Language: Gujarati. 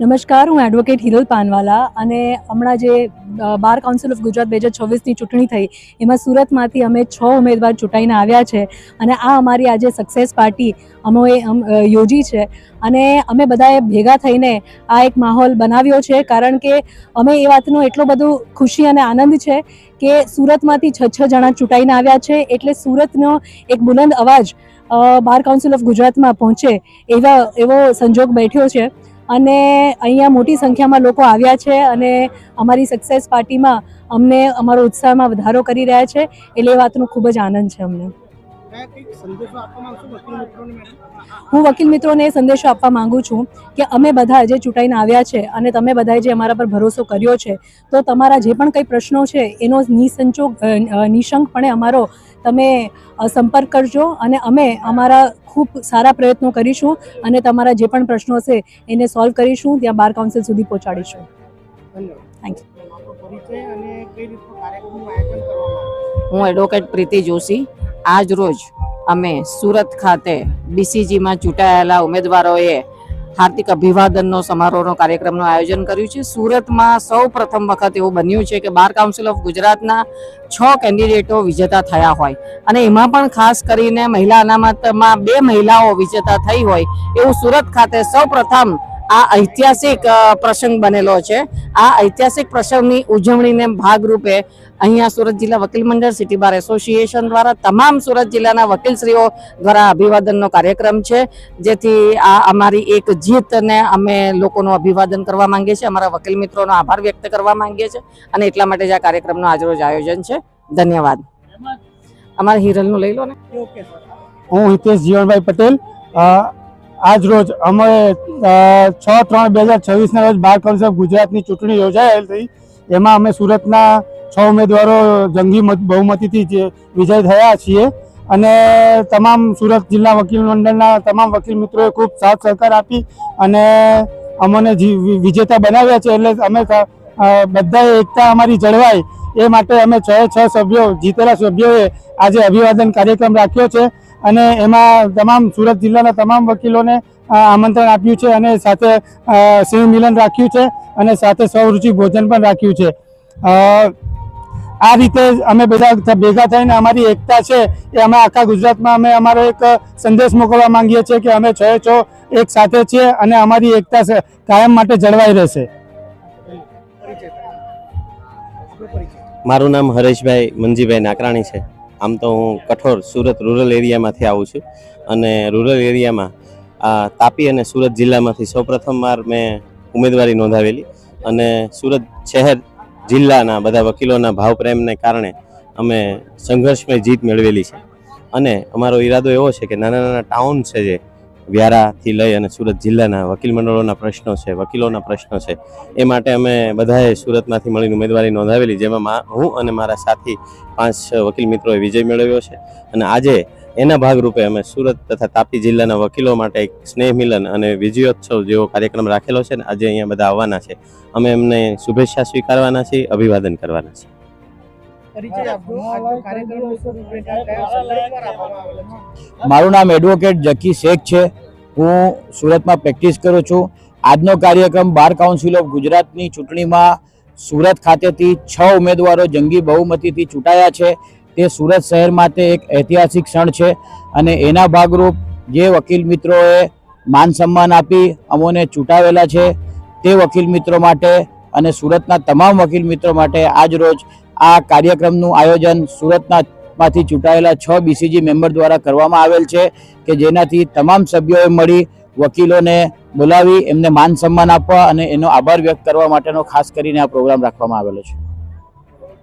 નમસ્કાર, હું એડવોકેટ હિરલ પાનવાલા અને હમણાં જે બાર કાઉન્સિલ ઓફ ગુજરાત 2024ની ચૂંટણી થઈ એમાં સુરતમાંથી અમે 6 ઉમેદવાર ચૂંટાઈને આવ્યા છે અને આ અમારી આજે સક્સેસ પાર્ટી અમે યોજી છે અને અમે બધાએ ભેગા થઈને આ એક માહોલ બનાવ્યો છે કારણ કે અમે એ વાતનો એટલો બધો ખુશી અને આનંદ છે કે સુરતમાંથી 6 જણા ચૂંટાઈને આવ્યા છે એટલે સુરતનો એક બુલંદ અવાજ બાર કાઉન્સિલ ઓફ ગુજરાતમાં પહોંચે એવો સંજોગ બેઠ્યો છે અને અહીંયા મોટી સંખ્યામાં લોકો આવ્યા છે અને અમારી સક્સેસ પાર્ટીમાં અમને અમારો ઉત્સાહમાં વધારો કરી રહ્યા છે એટલે એ વાતનો ખૂબ જ આનંદ છે અમને. હું વકીલ મિત્રોને એ સંદેશો આપવા માંગુ છું કે અમે બધા જે ચૂંટાઈને આવ્યા છે અને તમે બધાએ જે અમારા પર ભરોસો કર્યો છે તો તમારા જે પણ કંઈ પ્રશ્નો છે એનો નિશંકપણે અમારો તમે સંપર્ક કરજો અને અમે અમારા ખૂબ સારા પ્રયત્નો કરીશું અને તમારા જે પણ પ્રશ્નો હશે એને સોલ્વ કરીશું, ત્યાં બાર કાઉન્સિલ સુધી પહોંચાડીશું. Thank you. હું એડવોકેટ પ્રીતિ જોશી. આજ રોજ અમે સુરત ખાતે બીસીજીમાં ચૂંટાયેલા ઉમેદવારોએ હાર્દિક અભિવાદનનો સમારોહનો કાર્યક્રમનું આયોજન કર્યું છે. સુરતમાં સૌ પ્રથમ વખત એવું બન્યું છે કે બાર કાઉન્સિલ ઓફ ગુજરાતના 6 કેન્ડિડેટો વિજેતા થયા હોય અને એમાં પણ ખાસ કરીને મહિલા અનામતમાં 2 મહિલાઓ વિજેતા થઈ હોય એવું સુરત ખાતે સૌ પ્રથમ આ ઐતિહાસિક પ્રસંગ બનેલો છે. આ ઐતિહાસિક પ્રસંગની ઉજવણીને ભાગરૂપે અહીંયા સુરત જિલ્લા વકીલ મંડળ, સિટી બાર એસોસિએશન દ્વારા તમામ સુરત જિલ્લાના વકીલશ્રીઓ દ્વારા અભિવાદનનો કાર્યક્રમ છે, જેથી આ અમારી એક જીતને અમે લોકોનું અભિવાદન કરવા માંગીએ છીએ, અમારા વકીલ મિત્રોનો આભાર વ્યક્ત કરવા માંગીએ છીએ અને એટલા માટે જ આ કાર્યક્રમનું આજરોજ આયોજન છે. ધન્યવાદ. અમારા હિરલનું લઈ લો ને. હું હિતેશ જીવનભાઈ પટેલ. આજ રોજ અમે 6/3/2026ના રોજ બાર કાઉન્સિલ ઓફ ગુજરાતની ચૂંટણી યોજાયેલ હતી. એમાં અમે સુરતના 6 ઉમેદવારો જંગી બહુમતીથી વિજય થયા છીએ અને તમામ સુરત જિલ્લા વકીલ મંડળના તમામ વકીલ મિત્રોએ ખૂબ સાથ સહકાર આપી અને અમને વિજેતા બનાવ્યા છે. એટલે અમે બધાએ એકતા અમારી જળવાય એ માટે અમે 6 સભ્યો, જીતેલા સભ્યોએ આજે અભિવાદન કાર્યક્રમ રાખ્યો છે અને એમાં તમામ સુરત જિલ્લાના તમામ વકીલોને આમંત્રણ આપ્યું છે અને સાથે સ્નેહ મિલન રાખ્યું છે અને સાથે સૌરુચિ ભોજન પણ રાખ્યું છે. આ રીતે અમે બધા ભેગા થઈને અમારી એકતા છે એ અમે આખા ગુજરાતમાં અમે અમારો એક સંદેશ મોકલવા માંગીએ છીએ કે અમે 6 એક સાથે છીએ અને અમારી એકતા કાયમ માટે જળવાઈ રહેશે. મારું નામ હરેશભાઈ મંજીભાઈ નાકરાણી છે. આમ તો હું કઠોર સુરત રૂરલ એરિયામાંથી આવું છું અને રૂરલ એરિયામાં તાપી અને સુરત જિલ્લામાંથી સૌપ્રથમવાર મેં ઉમેદવારી નોંધાવેલી અને સુરત શહેર જિલ્લાના બધા વકીલોના ભાવ પ્રેમને કારણે અમે સંઘર્ષમય જીત મેળવેલી છે અને અમારો ઈરાદો એવો છે કે નાના નાના ટાઉન છે જે વ્યારાથી લઈ અને સુરત જિલ્લાના વકીલ મંડળોના પ્રશ્નો છે, વકીલોના પ્રશ્નો છે, એ માટે અમે બધાએ સુરતમાંથી મળીને ઉમેદવારી નોંધાવેલી, જેમાં હું અને મારા સાથી 5 વકીલ મિત્રોએ વિજય મેળવ્યો છે અને આજે એના ભાગરૂપે અમે સુરત તથા તાપી જિલ્લાના વકીલો માટે એક સ્નેહ મિલન અને વિજયોત્સવ જેવો કાર્યક્રમ રાખેલો છે અને આજે અહીંયા બધા આવવાના છે. અમે એમને શુભેચ્છા સ્વીકારવાના છીએ, અભિવાદન કરવાના છીએ. મારું નામ એડવોકેટ જકી શેખ છે. હું સુરતમાં પ્રેક્ટિસ કરું છું. આજનો કાર્યક્રમ બાર કાઉન્સિલ ઓફ ગુજરાતની ચૂંટણીમાં સુરત ખાતેથી 6 ઉમેદવારો જંગી બહુમતીથી ચૂંટાયા છે. તે સુરત શહેર માટે એક ઐતિહાસિક ક્ષણ છે અને એના ભાગરૂપ જે વકીલ મિત્રોએ માન સન્માન આપી અમોને ચૂંટાવેલા છે તે વકીલ મિત્રો માટે અને સુરતના તમામ વકીલ મિત્રો માટે આજ રોજ આ કાર્યક્રમનું આયોજન સુરતમાંથી ચૂંટાયેલા 6 બીસીજી મેમ્બર દ્વારા કરવામાં આવેલ છે કે જેનાથી તમામ સભ્યોએ મળી વકીલોને બોલાવી એમને માન સન્માન આપવા અને એનો આભાર વ્યક્ત કરવા માટેનો ખાસ કરીને આ પ્રોગ્રામ રાખવામાં આવેલો છે.